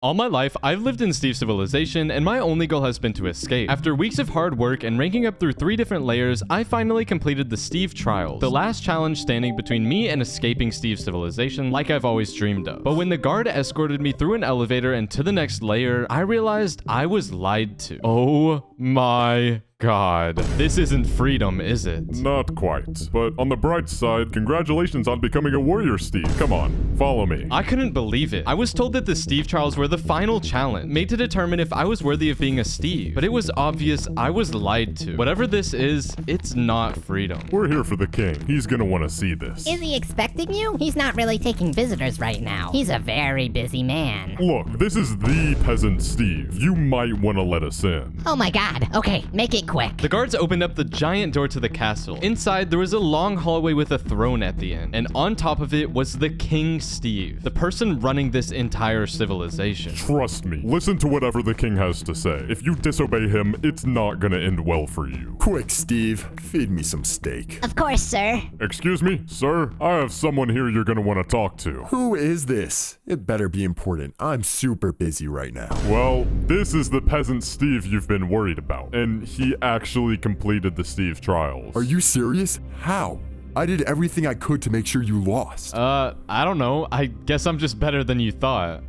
All my life, I've lived in Steve civilization, and my only goal has been to escape. After weeks of hard work and ranking up through 3 different layers, I finally completed the Steve Trials, the last challenge standing between me and escaping Steve civilization like I've always dreamed of. But when the guard escorted me through an elevator and to the next layer, I realized I was lied to. Oh my God. This isn't freedom, is it? Not quite. But on the bright side, congratulations on becoming a warrior, Steve. Come on, follow me. I couldn't believe it. I was told that the Steve Trials were the final challenge, made to determine if I was worthy of being a Steve. But it was obvious I was lied to. Whatever this is, it's not freedom. We're here for the king. He's gonna want to see this. Is he expecting you? He's not really taking visitors right now. He's a very busy man. Look, this is the peasant Steve. You might want to let us in. Oh my God. Okay, make it quick. The guards opened up the giant door to the castle. Inside, there was a long hallway with a throne at the end, and on top of it was the King Steve, the person running this entire civilization. Trust me, listen to whatever the king has to say. If you disobey him, it's not gonna end well for you. Quick, Steve, feed me some steak. Of course, sir. Excuse me, sir? I have someone here you're gonna want to talk to. Who is this? It better be important. I'm super busy right now. Well, this is the peasant Steve you've been worried about, and he actually completed the Steve Trials. Are you serious? How? I did everything I could to make sure you lost. I don't know. I guess I'm just better than you thought.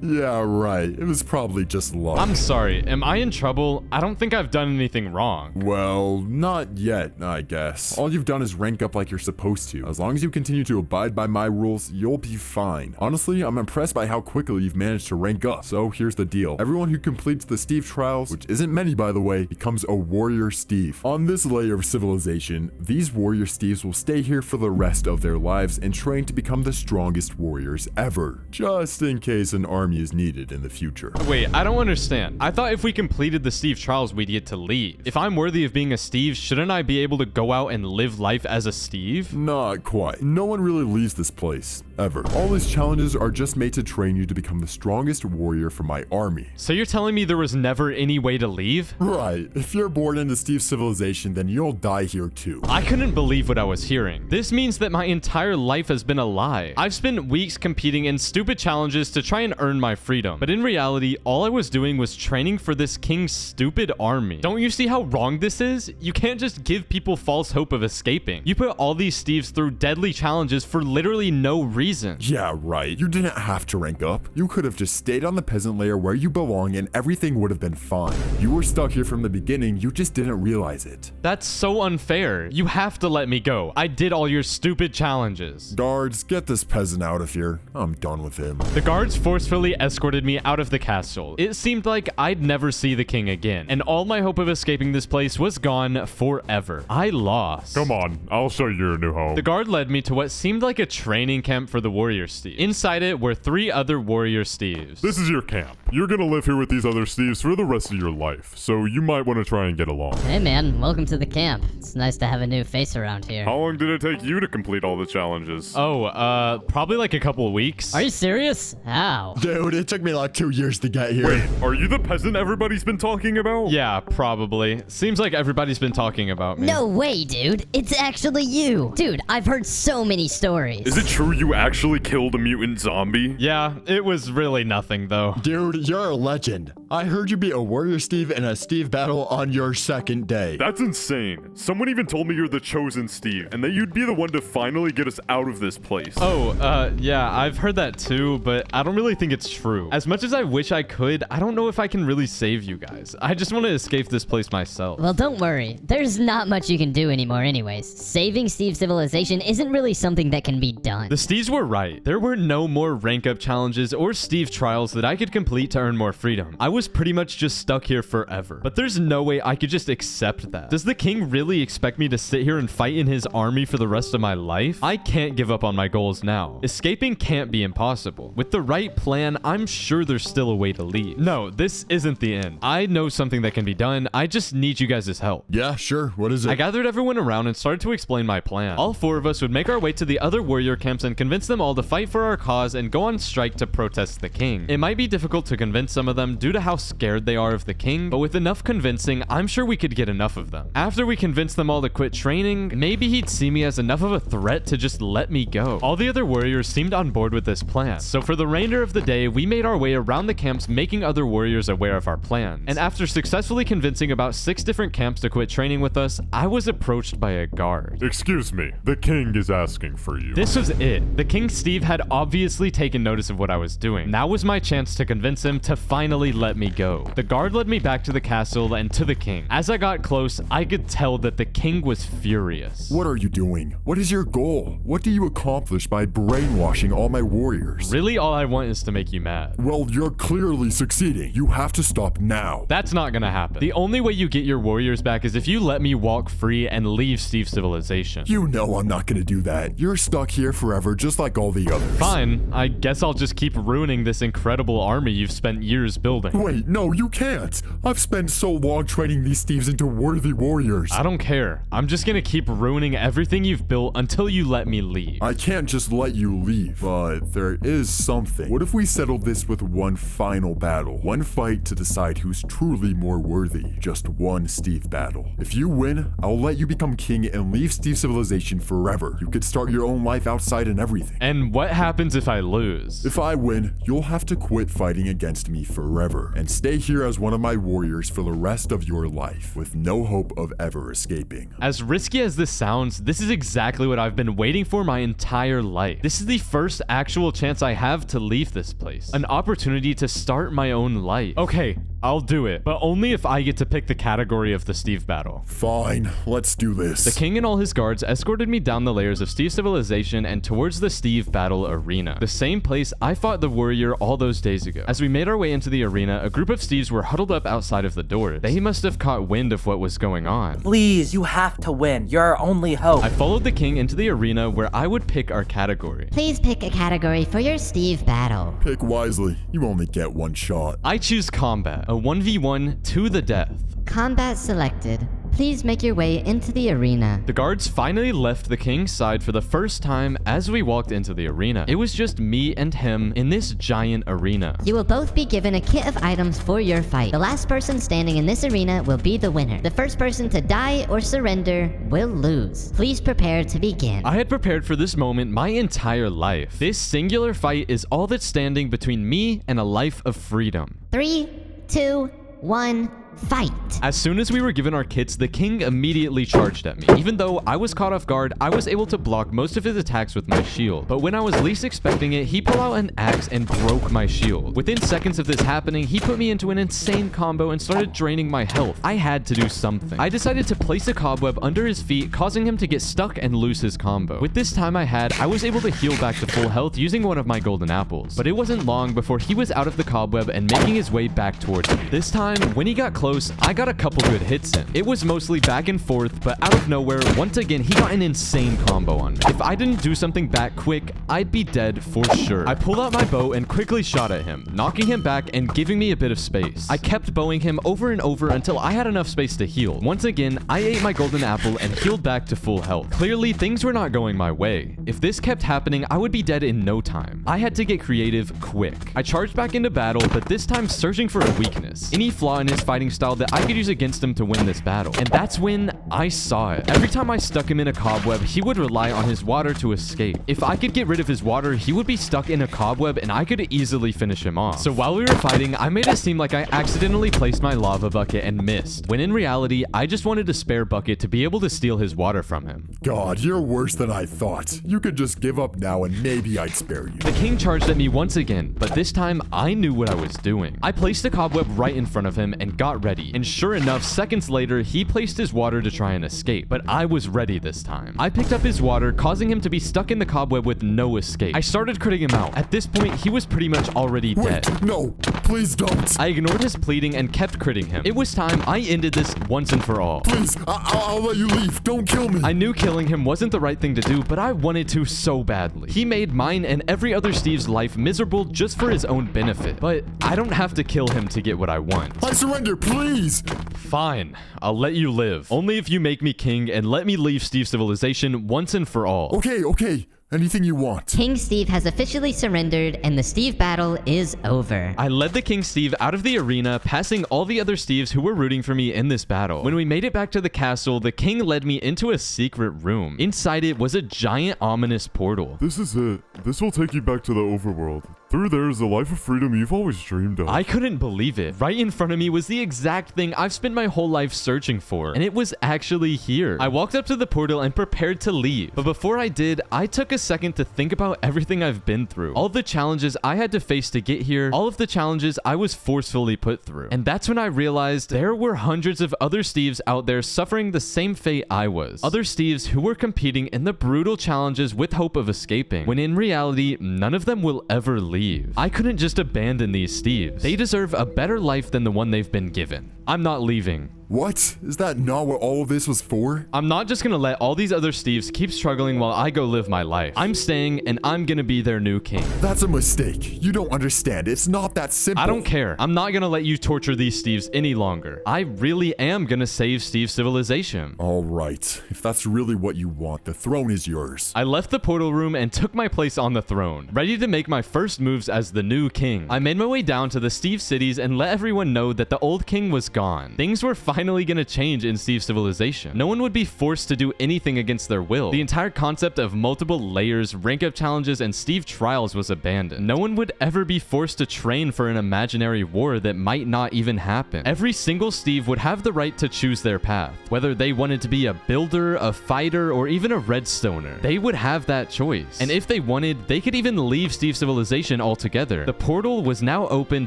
Yeah, right. It was probably just luck. I'm sorry. Am I in trouble? I don't think I've done anything wrong. Well, not yet, I guess. All you've done is rank up like you're supposed to. As long as you continue to abide by my rules, you'll be fine. Honestly, I'm impressed by how quickly you've managed to rank up. So here's the deal. Everyone who completes the Steve Trials, which isn't many by the way, becomes a warrior Steve. On this layer of civilization, these warrior Steves will stay here for the rest of their lives and train to become the strongest warriors ever. Just in case an army is needed in the future. Wait, I don't understand. I thought if we completed the Steve Trials, we'd get to leave. If I'm worthy of being a Steve, shouldn't I be able to go out and live life as a Steve? Not quite. No one really leaves this place, ever. All these challenges are just made to train you to become the strongest warrior for my army. So you're telling me there was never any way to leave? Right. If you're born into Steve's civilization, then you'll die here too. I couldn't believe what I was hearing. This means that my entire life has been a lie. I've spent weeks competing in stupid challenges to try and earn my freedom. But in reality, all I was doing was training for this king's stupid army. Don't you see how wrong this is? You can't just give people false hope of escaping. You put all these Steves through deadly challenges for literally no reason. Yeah, right. You didn't have to rank up. You could have just stayed on the peasant layer where you belong and everything would have been fine. You were stuck here from the beginning, you just didn't realize it. That's so unfair. You have to let me go. I did all your stupid challenges. Guards, get this peasant out of here. I'm done with him. The guards forcefully escorted me out of the castle. It seemed like I'd never see the king again, and all my hope of escaping this place was gone forever. I lost. Come on, I'll show you your new home. The guard led me to what seemed like a training camp for the warrior Steve. Inside it were 3 other warrior Steves. This is your camp. You're gonna live here with these other Steves for the rest of your life, so you might want to try and get along. Hey man, welcome to the camp. It's nice to have a new face around here. How long did it take you to complete all the challenges? Oh, probably like a couple of weeks. Are you serious? How? Dude, it took me like 2 years to get here. Wait, are you the peasant everybody's been talking about? Yeah, probably. Seems like everybody's been talking about me. No way, dude. It's actually you. Dude, I've heard so many stories. Is it true you actually killed a mutant zombie? Yeah, it was really nothing though. Dude, you're a legend. I heard you beat a warrior Steve in a Steve battle on your second day. That's insane. Someone even told me you're the chosen Steve, and that you'd be the one to finally get us out of this place. Oh, yeah, I've heard that too, but I don't really think it's true. As much as I wish I could, I don't know if I can really save you guys. I just want to escape this place myself. Well, don't worry. There's not much you can do anymore anyways. Saving Steve's civilization isn't really something that can be done. The Steves were right. There were no more rank up challenges or Steve trials that I could complete to earn more freedom. I was pretty much just stuck here forever. But there's no way I could just accept that. Does the king really expect me to sit here and fight in his army for the rest of my life? I can't give up on my goals now. Escaping can't be impossible. With the right plan, I'm sure there's still a way to leave. No, this isn't the end. I know something that can be done. I just need you guys' help. Yeah, sure. What is it? I gathered everyone around and started to explain my plan. All 4 of us would make our way to the other warrior camps and convince them all to fight for our cause and go on strike to protest the king. It might be difficult to convince some of them due to how scared they are of the king, but with enough convincing, I'm sure we could get enough of them. After we convinced them all to quit training, maybe he'd see me as enough of a threat to just let me go. All the other warriors seemed on board with this plan, so for the reign remainder of the day, we made our way around the camps, making other warriors aware of our plans. And after successfully convincing about 6 different camps to quit training with us, I was approached by a guard. Excuse me, the king is asking for you. This was it. The King Steve had obviously taken notice of what I was doing. Now was my chance to convince him to finally let me go. The guard led me back to the castle and to the king. As I got close, I could tell that the king was furious. What are you doing? What is your goal? What do you accomplish by brainwashing all my warriors? Really, all I want is to make you mad. Well, you're clearly succeeding. You have to stop now. That's not gonna happen. The only way you get your warriors back is if you let me walk free and leave Steve's civilization. You know I'm not gonna do that. You're stuck here forever just like all the others. Fine. I guess I'll just keep ruining this incredible army you've spent years building. Wait, no, you can't. I've spent so long training these thieves into worthy warriors. I don't care. I'm just gonna keep ruining everything you've built until you let me leave. I can't just let you leave, but there is something. What if we settle this with one final battle? One fight to decide who's truly more worthy. Just one Steve battle. If you win, I'll let you become king and leave Steve's civilization forever. You could start your own life outside and everything. And what happens if I lose? If I win, you'll have to quit fighting against me forever and stay here as one of my warriors for the rest of your life, with no hope of ever escaping. As risky as this sounds, this is exactly what I've been waiting for my entire life. This is the first actual chance I have to leave this place. An opportunity to start my own life. Okay, I'll do it, but only if I get to pick the category of the Steve battle. Fine, let's do this. The king and all his guards escorted me down the layers of Steve's civilization and towards the Steve battle arena, the same place I fought the warrior all those days ago. As we made our way into the arena, a group of Steves were huddled up outside of the doors. They must have caught wind of what was going on. Please, you have to win. You're our only hope. I followed the king into the arena where I would pick our category. Please pick a category for your Steve battle. Pick wisely. You only get one shot. I choose combat, a 1v1 to the death. Combat selected. Please make your way into the arena. The guards finally left the king's side for the first time as we walked into the arena. It was just me and him in this giant arena. You will both be given a kit of items for your fight. The last person standing in this arena will be the winner. The first person to die or surrender will lose. Please prepare to begin. I had prepared for this moment my entire life. This singular fight is all that's standing between me and a life of freedom. 3, 2, 1. Fight. As soon as we were given our kits, the king immediately charged at me. Even though I was caught off guard, I was able to block most of his attacks with my shield. But when I was least expecting it, he pulled out an axe and broke my shield. Within seconds of this happening, he put me into an insane combo and started draining my health. I had to do something. I decided to place a cobweb under his feet, causing him to get stuck and lose his combo. With this time I had, I was able to heal back to full health using one of my golden apples. But it wasn't long before he was out of the cobweb and making his way back towards me. This time, when he got close, I got a couple good hits in. It was mostly back and forth, but out of nowhere, once again, he got an insane combo on me. If I didn't do something back quick, I'd be dead for sure. I pulled out my bow and quickly shot at him, knocking him back and giving me a bit of space. I kept bowing him over and over until I had enough space to heal. Once again, I ate my golden apple and healed back to full health. Clearly, things were not going my way. If this kept happening, I would be dead in no time. I had to get creative quick. I charged back into battle, but this time searching for a weakness. Any flaw in his fighting style that I could use against him to win this battle. And that's when I saw it. Every time I stuck him in a cobweb, he would rely on his water to escape. If I could get rid of his water, he would be stuck in a cobweb and I could easily finish him off. So while we were fighting, I made it seem like I accidentally placed my lava bucket and missed, when in reality, I just wanted a spare bucket to be able to steal his water from him. God, you're worse than I thought. You could just give up now and maybe I'd spare you. The king charged at me once again, but this time I knew what I was doing. I placed a cobweb right in front of him and got ready, and sure enough, seconds later, he placed his water to try and escape, but I was ready this time. I picked up his water, causing him to be stuck in the cobweb with no escape. I started critting him out. At this point, he was pretty much already dead. Wait, no, please don't. I ignored his pleading and kept critting him. It was time I ended this once and for all. Please, I'll let you leave. Don't kill me. I knew killing him wasn't the right thing to do, but I wanted to so badly. He made mine and every other Steve's life miserable just for his own benefit. But I don't have to kill him to get what I want. I surrender, please. Fine, I'll let you live. Only if you make me king and let me leave Steve's civilization once and for all. Okay. Anything you want. King Steve has officially surrendered and the Steve battle is over. I led the King Steve out of the arena, passing all the other Steves who were rooting for me in this battle. When we made it back to the castle, the king led me into a secret room. Inside it was a giant ominous portal. This is it. This will take you back to the overworld. Through there is the life of freedom you've always dreamed of. I couldn't believe it. Right in front of me was the exact thing I've spent my whole life searching for, and it was actually here. I walked up to the portal and prepared to leave, but before I did, I took a second to think about everything I've been through. All the challenges I had to face to get here, all of the challenges I was forcefully put through. And that's when I realized there were hundreds of other Steves out there suffering the same fate I was. Other Steves who were competing in the brutal challenges with hope of escaping, when in reality, none of them will ever leave. I couldn't just abandon these Steves. They deserve a better life than the one they've been given. I'm not leaving. What? Is that not what all of this was for? I'm not just gonna let all these other Steves keep struggling while I go live my life. I'm staying, and I'm gonna be their new king. That's a mistake. You don't understand. It's not that simple. I don't care. I'm not gonna let you torture these Steves any longer. I really am gonna save Steve's civilization. All right. If that's really what you want, the throne is yours. I left the portal room and took my place on the throne, ready to make my first moves as the new king. I made my way down to the Steve cities and let everyone know that the old king was gone. Things were finally gonna change in Steve's civilization. No one would be forced to do anything against their will. The entire concept of multiple layers, rank up challenges, and Steve trials was abandoned. No one would ever be forced to train for an imaginary war that might not even happen. Every single Steve would have the right to choose their path, whether they wanted to be a builder, a fighter, or even a redstoner. They would have that choice. And if they wanted, they could even leave Steve's civilization altogether. The portal was now open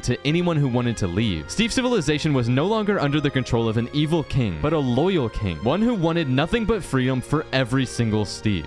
to anyone who wanted to leave. Steve's civilization was no longer under the control of an evil king, but a loyal king, one who wanted nothing but freedom for every single Steve.